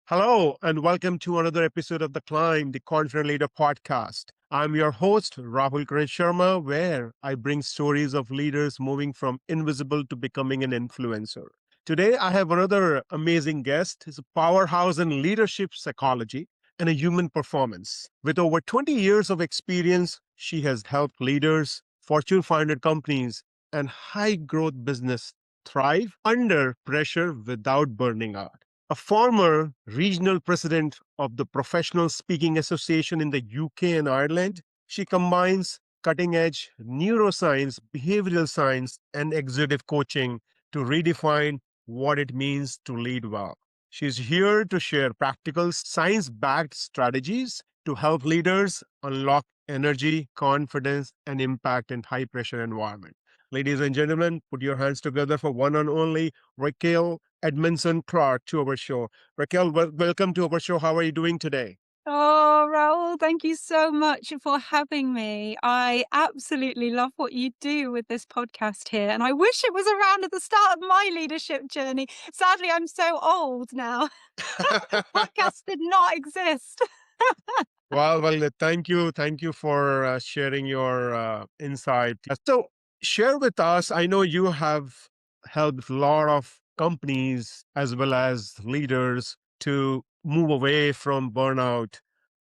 Hello, and welcome to another episode of The Climb, the Confident Leader podcast. I'm your host, Rahul Sharma, where I bring stories of leaders moving from invisible to becoming an influencer. Today, I have another amazing guest. He's a powerhouse in leadership psychology and a human performance. With over 20 years of experience, she has helped leaders, Fortune 500 companies, and high growth business thrive under pressure without burning out. A former regional president of the Professional Speaking Association in the UK and Ireland, she combines cutting edge neuroscience, behavioral science, and executive coaching to redefine what it means to lead well. She's here to share practical, science backed strategies to help leaders unlock energy, confidence, and impact in high pressure environment. Ladies and gentlemen, put your hands together for one and only Rachael Edmondson-Clarke to our show. Raquel, welcome to our show. How are you doing today? Oh, Raul, thank you so much for having me. I absolutely love what you do with this podcast here, and I wish it was around at the start of my leadership journey. Sadly, I'm so old now. Podcasts did not exist. Thank you. Thank you for sharing your insight. So, share with us. I know you have helped a lot of companies as well as leaders to move away from burnout.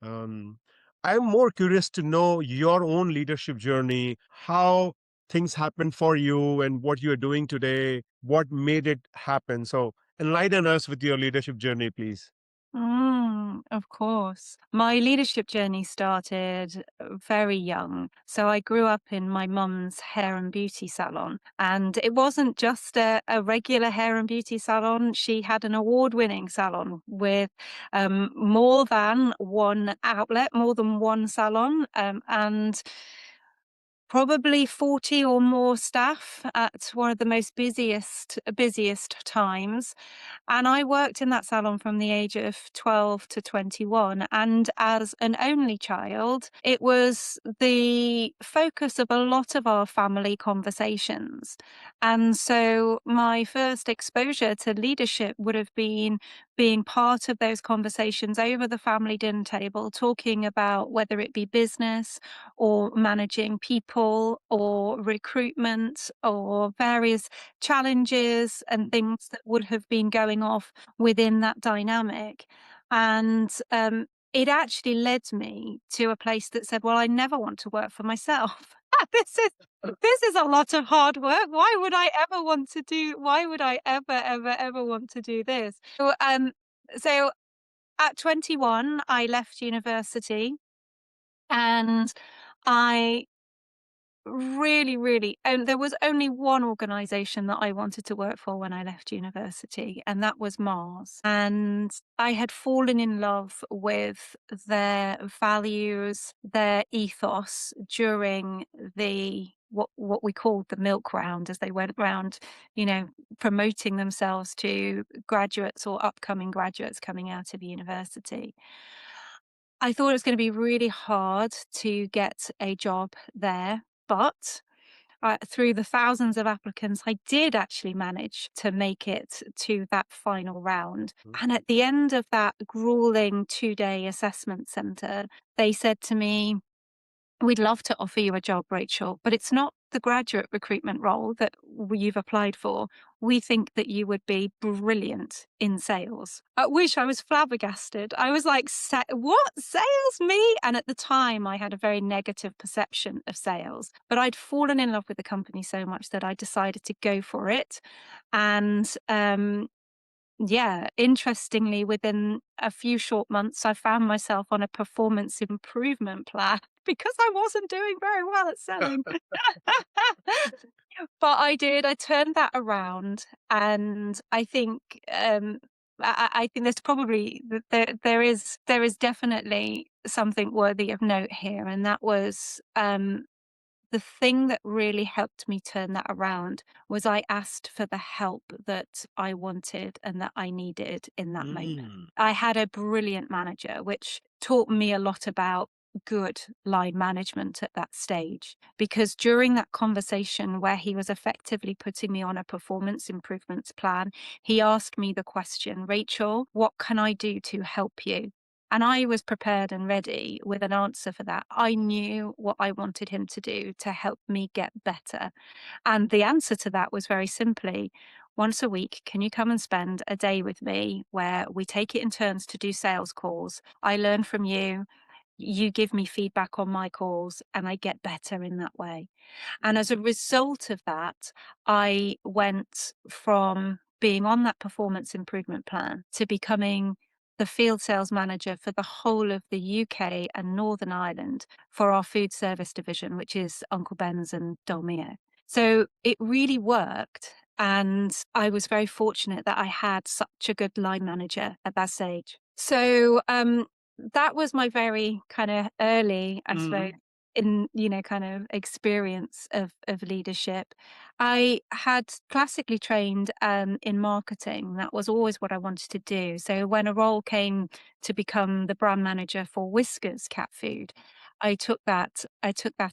Um, I'm more curious to know your own leadership journey, how things happened for you, and what you're doing today, what made it happen. So, enlighten us with your leadership journey, please. Of course. My leadership journey started very young. So I grew up in my mum's hair and beauty salon. And it wasn't just a regular hair and beauty salon. She had an award-winning salon with more than one outlet, more than one salon. And probably 40 or more staff at one of the most busiest times. And I worked in that salon from the age of 12 to 21. And as an only child, it was the focus of a lot of our family conversations. And so my first exposure to leadership would have been being part of those conversations over the family dinner table, talking about whether it be business or managing people or recruitment or various challenges and things that would have been going off within that dynamic. And it actually led me to a place that said, well, I never want to work for myself. This is a lot of hard work. Why would I ever want to do this? So at 21, I left university and I really, and there was only one organization that I wanted to work for when I left university, and that was Mars. And I had fallen in love with their values, their ethos during the what we called the milk round as they went around, promoting themselves to graduates or upcoming graduates coming out of university. I thought it was gonna be really hard to get a job there, but, through the thousands of applicants, I did actually manage to make it to that final round, Mhm. and at the end of that grueling 2-day assessment center, they said to me, "We'd love to offer you a job, Rachel, but it's not the graduate recruitment role that you've applied for. We think that you would be brilliant in sales." At which I was flabbergasted. I was like, What? Sales? Me?" And at the time, I had a very negative perception of sales, but I'd fallen in love with the company so much that I decided to go for it. And yeah, interestingly, within a few short months, I found myself on a performance improvement plan because I wasn't doing very well at selling. But I did, I turned that around, and I think, I think there's probably there is definitely something worthy of note here, and that was, the thing that really helped me turn that around was I asked for the help that I wanted and that I needed in that moment. Mm. I had a brilliant manager, which taught me a lot about good line management at that stage, because during that conversation where he was effectively putting me on a performance improvements plan, he asked me the question, Rachel, what can I do to help you? And I was prepared and ready with an answer for that. I knew what I wanted him to do to help me get better. And the answer to that was very simply, once a week, can you come and spend a day with me where we take it in turns to do sales calls? I learn from you. You give me feedback on my calls, and I get better in that way. And as a result of that, I went from being on that performance improvement plan to becoming the field sales manager for the whole of the UK and Northern Ireland for our food service division, which is Uncle Ben's and Dolmio. So it really worked. And I was very fortunate that I had such a good line manager at that stage. So that was my very kind of early, I suppose, Mm, kind of experience of leadership. I had classically trained in marketing. That was always what I wanted to do. So when a role came to become the brand manager for Whiskers cat food, I took that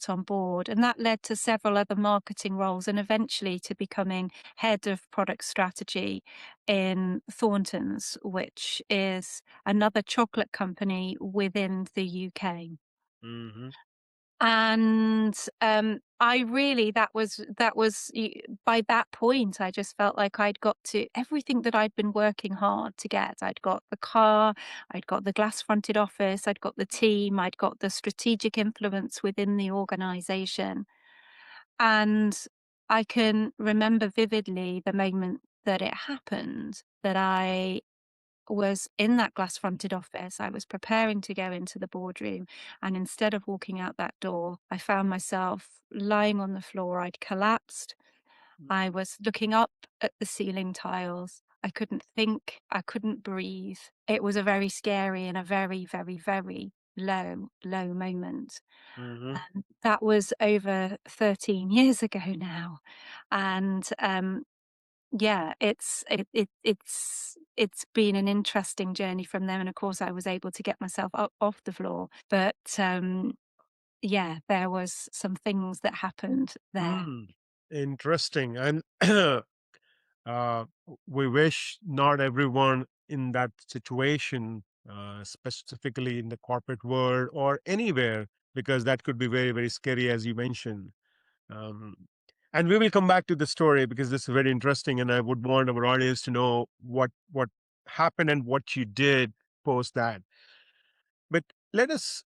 on board, and that led to several other marketing roles and eventually to becoming head of product strategy in Thornton's, which is another chocolate company within the UK. mhm, And I really by that point I just felt like I'd got to everything that I'd been working hard to get. I'd got the car, I'd got the glass fronted office, I'd got the team, I'd got the strategic influence within the organization. And I can remember vividly the moment that it happened, that I was in that glass fronted office. I was preparing to go into the boardroom. And instead of walking out that door, I found myself lying on the floor. I'd collapsed. I was looking up at the ceiling tiles. I couldn't think. I couldn't breathe. It was a very scary and a very, very, very low, low moment. mhm, That was over 13 years ago now. And yeah, it's been an interesting journey from them, and of course, I was able to get myself up off the floor, but, yeah, there was some things that happened there. mm. Interesting. And we wish not everyone in that situation, specifically in the corporate world or anywhere, because that could be very, very scary, as you mentioned. Um, and we will come back to the story because this is very interesting, and I would want our audience to know what happened and what you did post that. But let us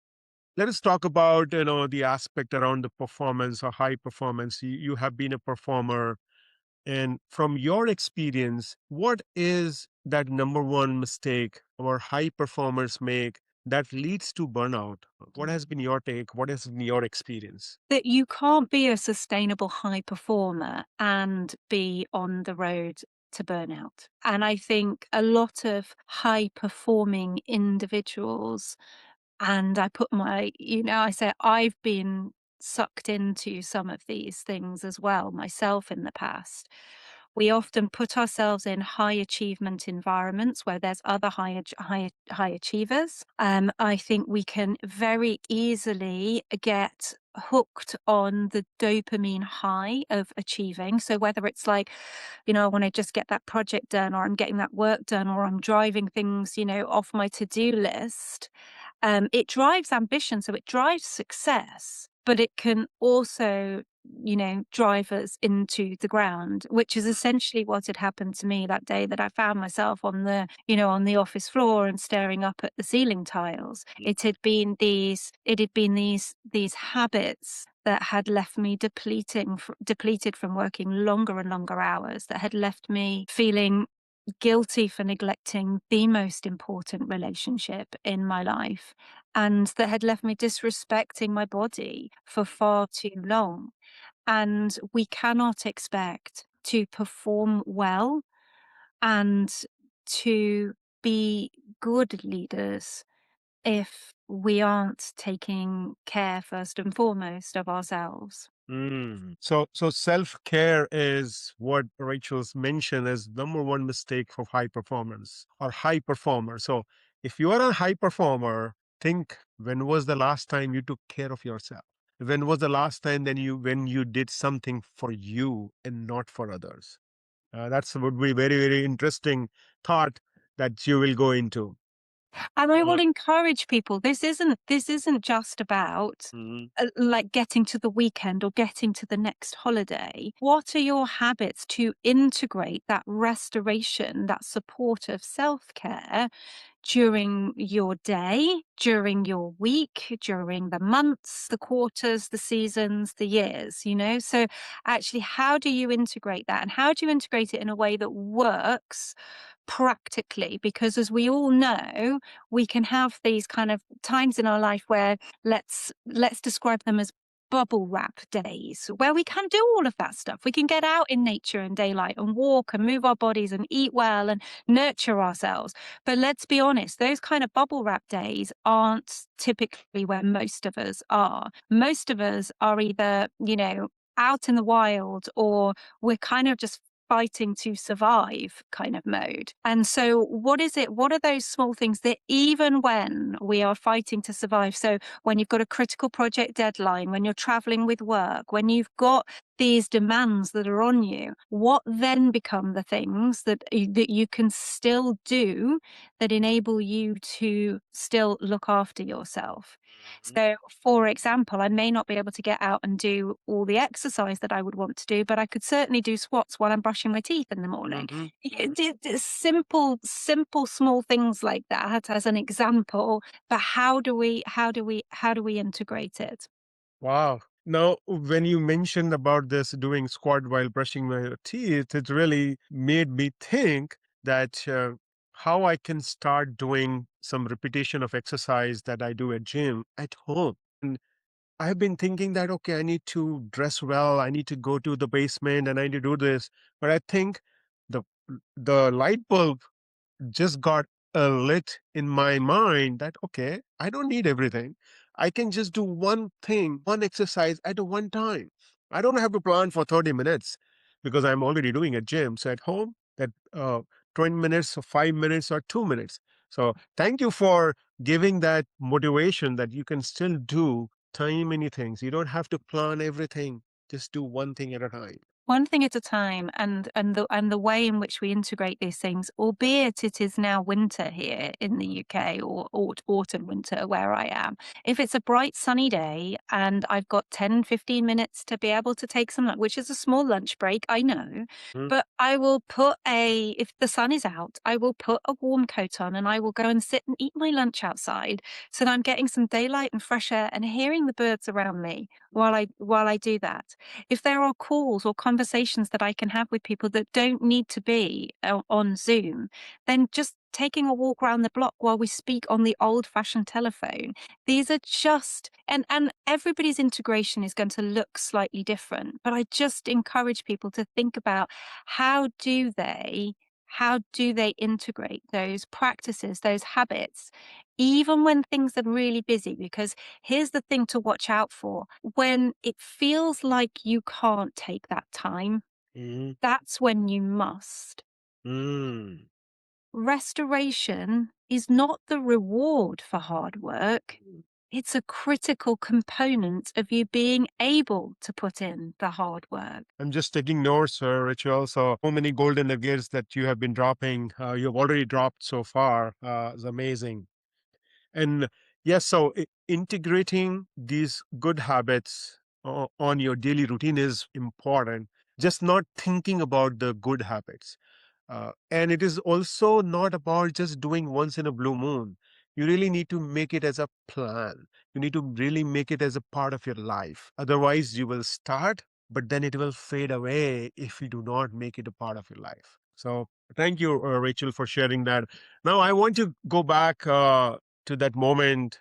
let us talk about the aspect around the performance or high performance. You have been a performer, and from your experience, what is that number one mistake our high performers make that leads to burnout? What has been your take? What has been your experience? That you can't be a sustainable high performer and be on the road to burnout, and I think a lot of high performing individuals. And I put I say I've been sucked into some of these things as well myself in the past. We often put ourselves in high achievement environments where there's other high achievers. I think we can very easily get hooked on the dopamine high of achieving. So whether it's like, I want to just get that project done, or I'm getting that work done, or I'm driving things, off my to-do list, it drives ambition, so it drives success, but it can also, drive us into the ground, which is essentially what had happened to me that day that I found myself on the office floor and staring up at the ceiling tiles. It had been these habits that had left me depleted from working longer and longer hours, that had left me feeling guilty for neglecting the most important relationship in my life, and that had left me disrespecting my body for far too long. And we cannot expect to perform well and to be good leaders if we aren't taking care first and foremost of ourselves. So self care is what Rachel's mentioned as number one mistake for high performance or high performer. So if you are a high performer, think, when was the last time you took care of yourself? When was the last time when you did something for you and not for others? That's would be very, very interesting thought that you will go into. And I Uh, will encourage people, this isn't just about, mhm, like getting to the weekend or getting to the next holiday. What are your habits to integrate that restoration, that support of self-care during your day, during your week, during the months, the quarters, the seasons, the years, you know? So actually, how do you integrate that? And how do you integrate it in a way that works practically? Because as we all know, we can have these kind of times in our life where let's describe them as bubble wrap days where we can do all of that stuff. We can get out in nature and daylight and walk and move our bodies and eat well and nurture ourselves. But let's be honest, those kind of bubble wrap days aren't typically where most of us are. Most of us are either, out in the wild, or we're kind of just fighting to survive kind of mode. And so what is it? What are those small things that even when we are fighting to survive? So when you've got a critical project deadline, when you're traveling with work, when you've got these demands that are on you, what then become the things that you can still do that enable you to still look after yourself? So, for example, I may not be able to get out and do all the exercise that I would want to do, but I could certainly do squats while I'm brushing my teeth in the morning. mhm, mhm. Simple, small things like that as an example. But how do we integrate it? Wow. Now, when you mentioned about this doing squat while brushing my teeth, it really made me think that how I can start doing some repetition of exercise that I do at gym at home. And I've been thinking that, okay, I need to dress well, I need to go to the basement and I need to do this. But I think the the light bulb just got lit in my mind that, okay, I don't need everything. I can just do one thing, one exercise at a one time. I don't have to plan for 30 minutes because I'm already doing a gym. So at home, that 20 minutes or 5 minutes or 2 minutes. So thank you for giving that motivation that you can still do tiny many things. You don't have to plan everything. Just do one thing at a time. One thing at a time, and the way in which we integrate these things, albeit it is now winter here in the UK, or autumn winter where I am. If it's a bright sunny day and I've got 10, 15 minutes to be able to take some, which is a small lunch break, I know, Mm, but I will if the sun is out, I will put a warm coat on and I will go and sit and eat my lunch outside so that I'm getting some daylight and fresh air and hearing the birds around me while I do that. If there are calls or conversations that I can have with people that don't need to be on Zoom, then just taking a walk around the block while we speak on the old fashioned telephone. These are just, and everybody's integration is going to look slightly different, but I just encourage people to think about how do they how do they integrate those practices, those habits, even when things are really busy? Because here's the thing to watch out for: when it feels like you can't take that time, mhm, that's when you must. mm. Restoration is not the reward for hard work. It's a critical component of you being able to put in the hard work. I'm just taking notes, Rachel. So many golden nuggets that you have been dropping. You have already dropped so far. Is amazing. And yes, so integrating these good habits on your daily routine is important. Just not thinking about the good habits. And it is also not about just doing once in a blue moon. You really need to make it as a plan. You need to really make it as a part of your life. Otherwise, you will start, but then it will fade away if you do not make it a part of your life. So, thank you, Rachel, for sharing that. Now, I want to go back to that moment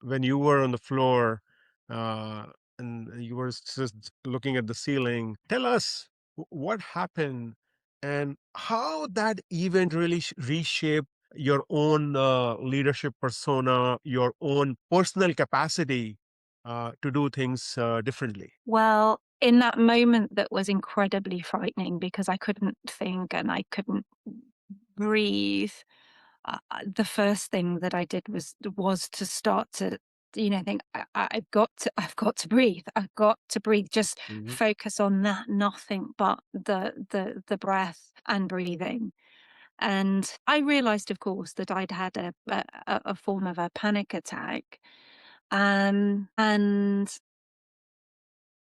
when you were on the floor uh, and you were just looking at the ceiling. Tell us what happened and how that event really reshaped your own leadership persona, your own personal capacity to do things differently. Well, in that moment that was incredibly frightening because I couldn't think and I couldn't breathe, the first thing that I did was to start to, think I've got to breathe. I've got to breathe. Just Mhm. focus on that, nothing but the breath and breathing. And I realized, of course, that I'd had a form of a panic attack. And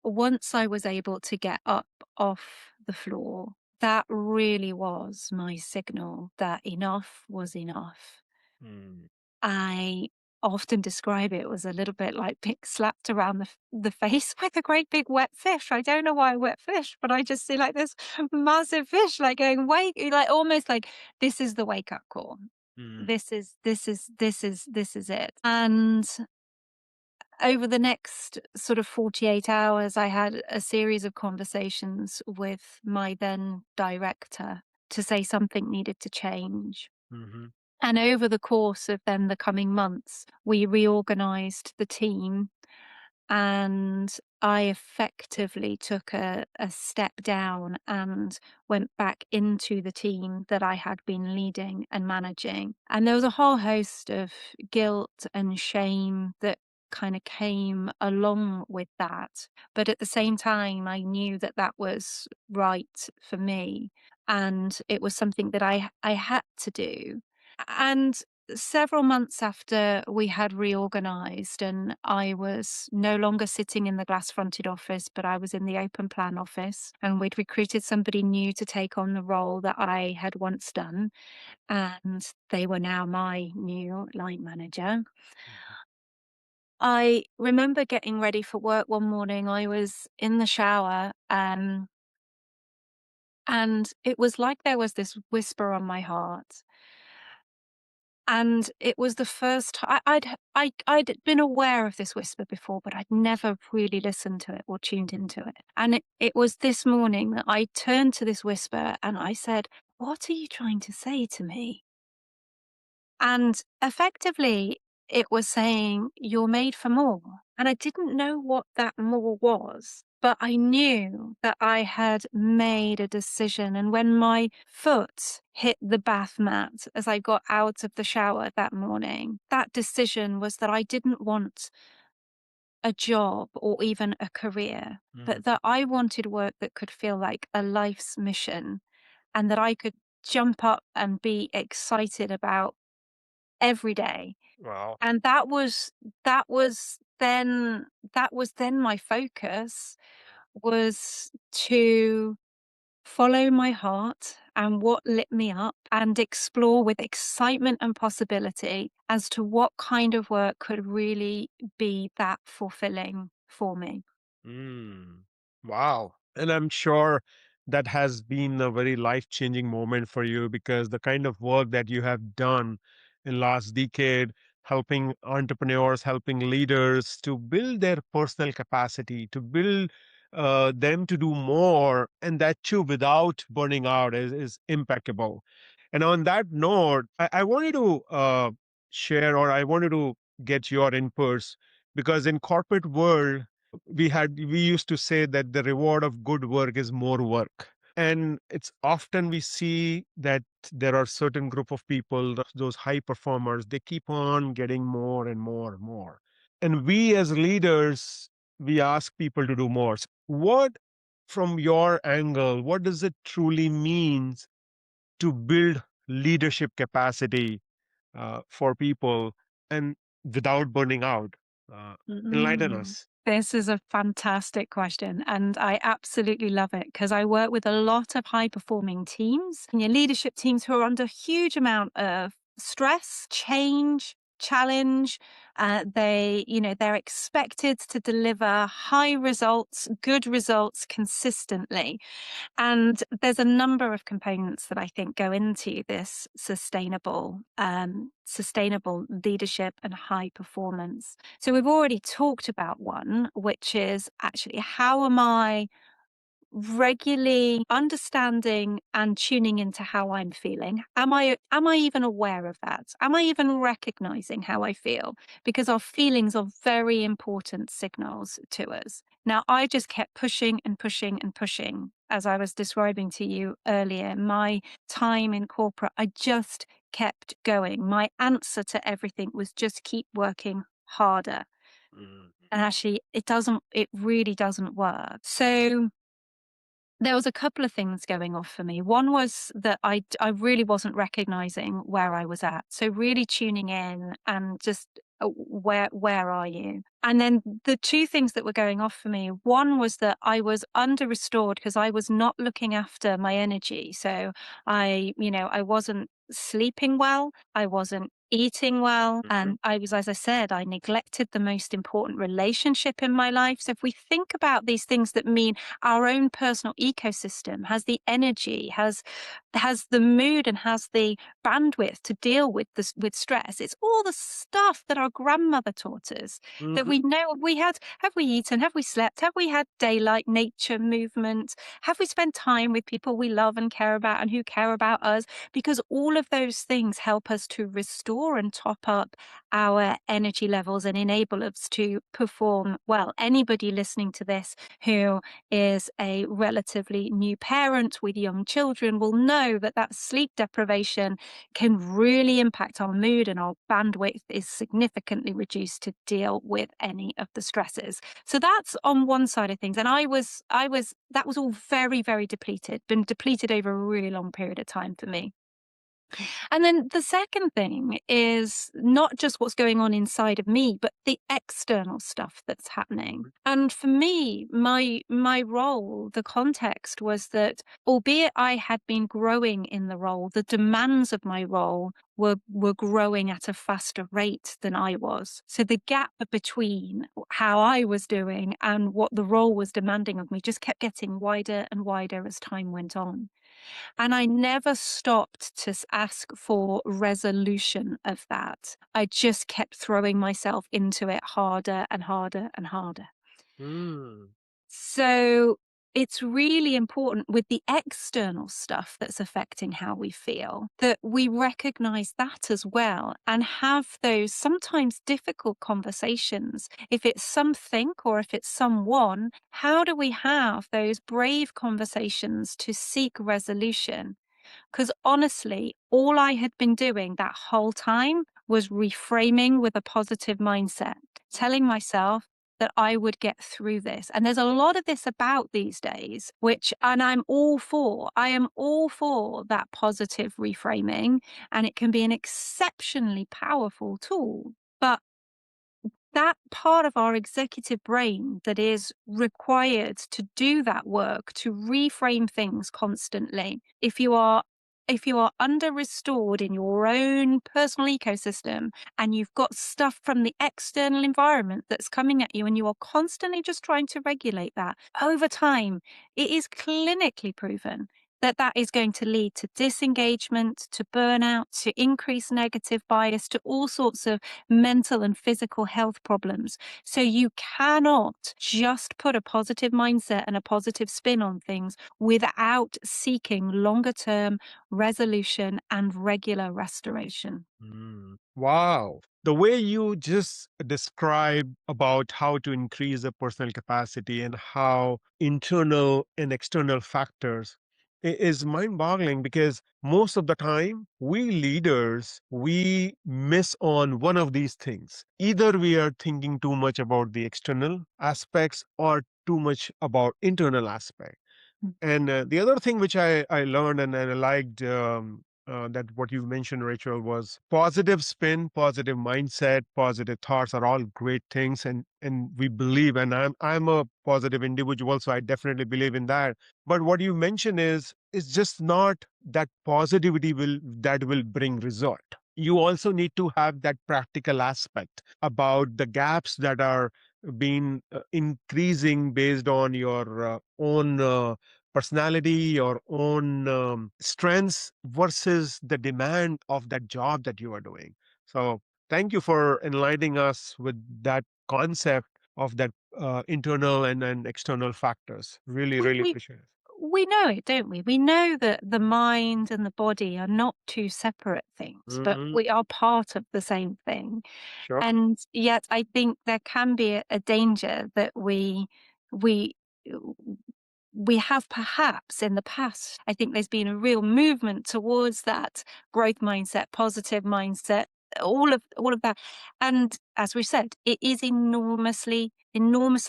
once I was able to get up off the floor, that really was my signal that enough was enough. Mm. I often describe it as a little bit like being slapped around the face with a great big wet fish. I don't know why wet fish, but I just see like this massive fish like going, wake, like almost like this is the wake up call. Mm. This is it. And over the next sort of 48 hours, I had a series of conversations with my then director to say something needed to change. Mhm. And over the course of then the coming months, we reorganized the team, and I effectively took a step down and went back into the team that I had been leading and managing. And there was a whole host of guilt and shame that kind of came along with that. But at the same time, I knew that that was right for me. And it was something that I had to do. And several months after we had reorganized and I was no longer sitting in the glass fronted office, but I was in the open plan office, and we'd recruited somebody new to take on the role that I had once done. And they were now my new line manager. Mhm. I remember getting ready for work one morning. I was in the shower, and it was like there was this whisper on my heart. And it was the first ti I'd been aware of this whisper before, but I'd never really listened to it or tuned into it. And it was this morning that I turned to this whisper and I said, "What are you trying to say to me?" And effectively, it was saying, "You're made for more." And I didn't know what that more was, but I knew that I had made a decision. And when my foot hit the bath mat as I got out of the shower that morning, that decision was that I didn't want a job or even a career, Mm. but that I wanted work that could feel like a life's mission and that I could jump up and be excited about every day. Wow. And that was then my focus was to follow my heart and what lit me up and explore with excitement and possibility as to what kind of work could really be that fulfilling for me. Mm. Wow. And I'm sure that has been a very life-changing moment for you because the kind of work that you have done in last decade, helping entrepreneurs, helping leaders to build their personal capacity, to build them to do more, and that too without burning out is impeccable. And on that note, I wanted to share, or I wanted to get your inputs because in corporate world we used to say that the reward of good work is more work, and it's often we see that there are certain group of people, those high performers, they keep on getting more and more and more, and we as leaders, we ask people to do more. So what, from your angle, what does it truly means to build leadership capacity for people and without burning out? uh, Enlighten Mm. us. This is a fantastic question, and I absolutely love it because I work with a lot of high performing teams and your leadership teams who are under a huge amount of stress, change, challenge. They're expected to deliver high results, good results consistently. And there's a number of components that I think go into this sustainable leadership and high performance. So we've already talked about one, which is actually how am I regularly understanding and tuning into how I'm feeling? Am I even aware of that? Am I even recognizing how I feel? Because our feelings are very important signals to us. Now, I just kept pushing and pushing and pushing. As I was describing to you earlier, my time in corporate, I just kept going. My answer to everything was just keep working harder. Mm. And actually, it really doesn't work. So there was a couple of things going off for me. One was that I really wasn't recognizing where I was at. So really tuning in and just where are you? And then the two things that were going off for me, one was that I was under restored because I was not looking after my energy. So I wasn't sleeping well, I wasn't eating well, Mhm. and I was, as I said, I neglected the most important relationship in my life. So if we think about these things that mean our own personal ecosystem has the energy, has the mood, and has the bandwidth to deal with this with stress. It's all the stuff that our grandmother taught us that Mhm. we know we had. Have we eaten? Have we slept? Have we had daylight, nature, movement? Have we spent time with people we love and care about and who care about us? Because all of those things help us to restore and top up our energy levels and enable us to perform well. Anybody listening to this who is a relatively new parent with young children will know that sleep deprivation can really impact our mood, and our bandwidth is significantly reduced to deal with any of the stresses. So that's on one side of things. And that was all very, very depleted, been depleted over a really long period of time for me. And then the second thing is not just what's going on inside of me, but the external stuff that's happening. And for me, my role, the context was that albeit I had been growing in the role, the demands of my role were growing at a faster rate than I was. So the gap between how I was doing and what the role was demanding of me just kept getting wider and wider as time went on. And I never stopped to ask for resolution of that. I just kept throwing myself into it harder and harder and harder. Mm. So it's really important with the external stuff that's affecting how we feel that we recognize that as well and have those sometimes difficult conversations. If it's something or if it's someone, how do we have those brave conversations to seek resolution? Because honestly, all I had been doing that whole time was reframing with a positive mindset, telling myself that I would get through this. And there's a lot of this about these days, and I'm all for. I am all for that positive reframing, and it can be an exceptionally powerful tool. But that part of our executive brain that is required to do that work, to reframe things constantly, if you are under restored in your own personal ecosystem and you've got stuff from the external environment that's coming at you and you are constantly just trying to regulate that over time, it is clinically proven that is going to lead to disengagement, to burnout, to increased negative bias, to all sorts of mental and physical health problems. So you cannot just put a positive mindset and a positive spin on things without seeking longer term resolution and regular restoration. Mm. Wow. The way you just describe about how to increase the personal capacity and how internal and external factors is mind-boggling because most of the time we leaders we miss on one of these things. Either we are thinking too much about the external aspects or too much about internal aspect. And the other thing which I learned and I liked that what you mentioned, Rachel, was positive spin, positive mindset, positive thoughts are all great things, and we believe. And I'm a positive individual, so I definitely believe in that. But what you mentioned is just not that positivity will bring result. You also need to have that practical aspect about the gaps that are being increasing based on your own personality, your own strengths versus the demand of that job that you are doing. So, thank you for enlightening us with that concept of that internal and external factors. Really, We, really we appreciate it. we know it, don't we? We know that the mind and the body are not two separate things, but Hmm. we are part of the same thing. Sure. And yet I think there can be a danger that we we have perhaps in the past, I think there's been a real movement towards that growth mindset, positive mindset, all of that. And as we said, it is enormously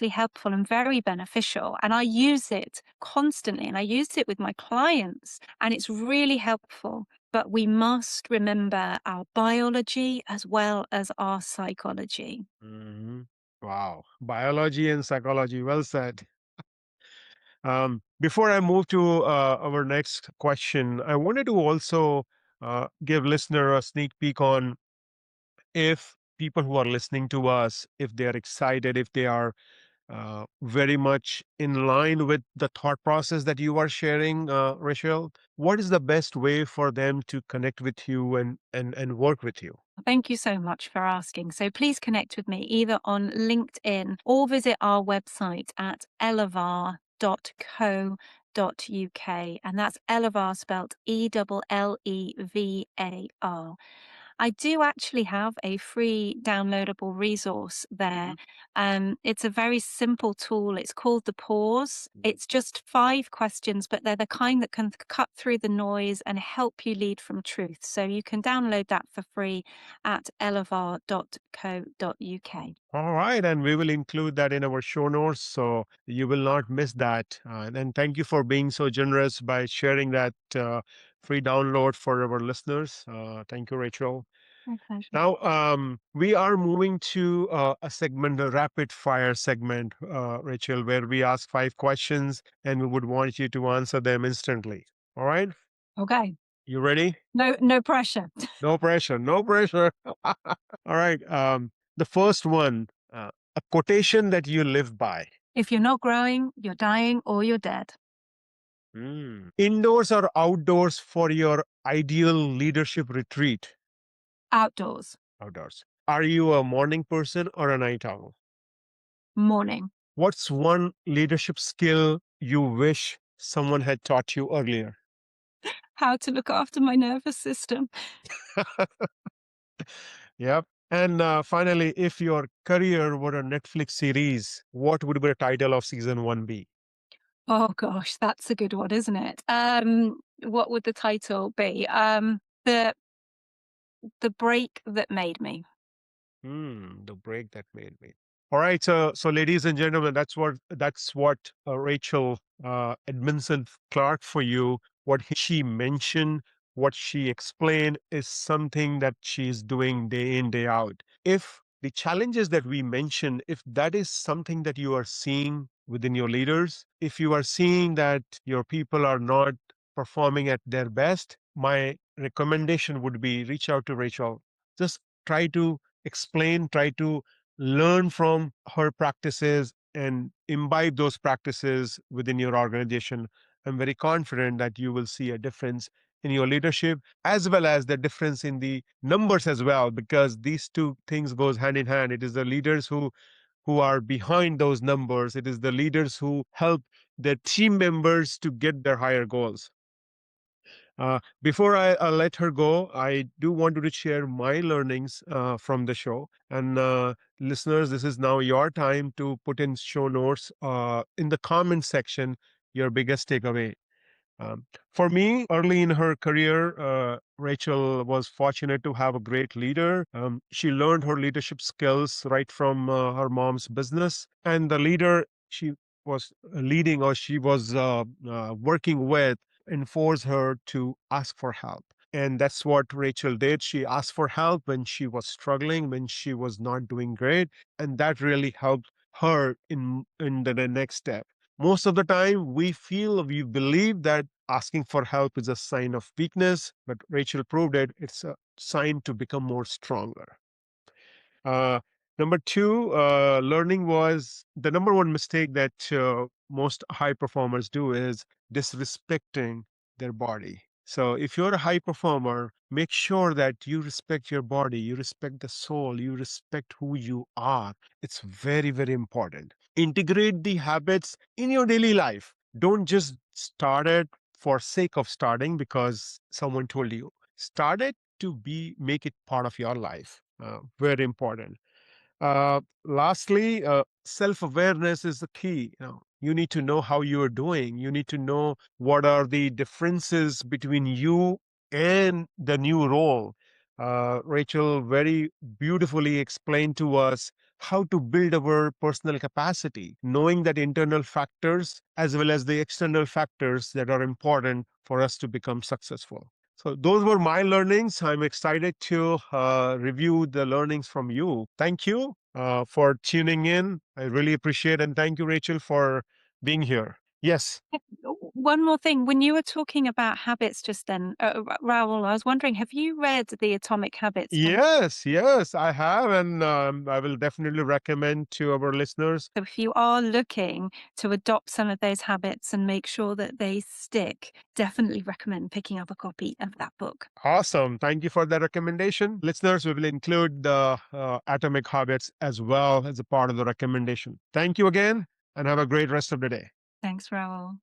helpful and very beneficial. And I use it constantly and I use it with my clients and it's really helpful. But we must remember our biology as well as our psychology. Mhm. Wow. Biology and psychology. Well said. Before I move to our next question, I wanted to also give listener a sneak peek on if people who are listening to us, if they are excited, if they are very much in line with the thought process that you are sharing, Rachel, what is the best way for them to connect with you and work with you? Thank you so much for asking. So please connect with me either on LinkedIn or visit our website at elevar.co.uk. And that's Elevar spelled Ellevar. I do actually have a free downloadable resource there. It's a very simple tool. It's called the Pause. It's just 5 questions, but they're the kind that can cut through the noise and help you lead from truth. So you can download that for free at elevar.co.uk. All right, and we will include that in our show notes so you will not miss that. And thank you for being so generous by sharing that free download for our listeners. Thank you, Rachel. My pleasure. Now, we are moving to a segment, a rapid fire segment, Rachel, where we ask 5 questions and we would want you to answer them instantly. All right, Okay. you ready? No pressure. No pressure, no pressure. All right. The first one, a quotation that you live by. If you're not growing, you're dying or you're dead. Indoors or outdoors for your ideal leadership retreat? Outdoors. Outdoors. Are you a morning person or a night owl? Morning. What's one leadership skill you wish someone had taught you earlier? How to look after my nervous system. Yep. And finally, if your career were a Netflix series, what would the title of season one be? Oh gosh, that's a good one, isn't it? What would the title be? The break that made me. The break that made me. All right, so ladies and gentlemen, that's what Rachel Edmondson Clark for you. What she mentioned, what she explained is something that she is doing day in day out. If the challenges that we mentioned, if that is something that you are seeing within your leaders, if you are seeing that your people are not performing at their best, my recommendation would be reach out to Rachel. Just try to explain, try to learn from her practices and imbibe those practices within your organization. I'm very confident that you will see a difference in your leadership as well as the difference in the numbers as well, because these two things goes hand in hand. It is the leaders who are behind those numbers. It is the leaders who help their team members to get their higher goals. Before I let her go, I do want to share my learnings from the show. And listeners, this is now your time to put in show notes in the comment section your biggest takeaway. For me, early in her career, Rachel was fortunate to have a great leader. She learned her leadership skills right from her mom's business, and the leader she was leading or she was working with enforced her to ask for help. And that's what Rachel did. She asked for help when she was struggling, when she was not doing great. And that really helped her in the next step. Most of the time, we believe that asking for help is a sign of weakness, but Rachel proved it. It's a sign to become more stronger. Uh, Number two, learning was the number one mistake that most high performers do is disrespecting their body. So if you're a high performer, make sure that you respect your body, you respect the soul, you respect who you are. It's very, very important. Integrate the habits in your daily life. Don't just start it for sake of starting because someone told you. Start it to make it part of your life. Very important. Lastly, self-awareness is the key. You need to know how you are doing. You need to know what are the differences between you and the new role. Rachel very beautifully explained to us how to build our personal capacity, knowing that internal factors as well as the external factors that are important for us to become successful. So those were my learnings. I'm excited to review the learnings from you. Thank you for tuning in. I really appreciate it. And thank you, Rachel, for being here. Yes. One more thing, when you were talking about habits just then, Raoul, I was wondering, have you read The Atomic Habits? Yes, yes, I have. And I will definitely recommend to our listeners. So if you are looking to adopt some of those habits and make sure that they stick, definitely recommend picking up a copy of that book. Awesome. Thank you for that recommendation. Listeners, we will include the atomic habits as well as a part of the recommendation. Thank you again and have a great rest of the day. Thanks, Raoul.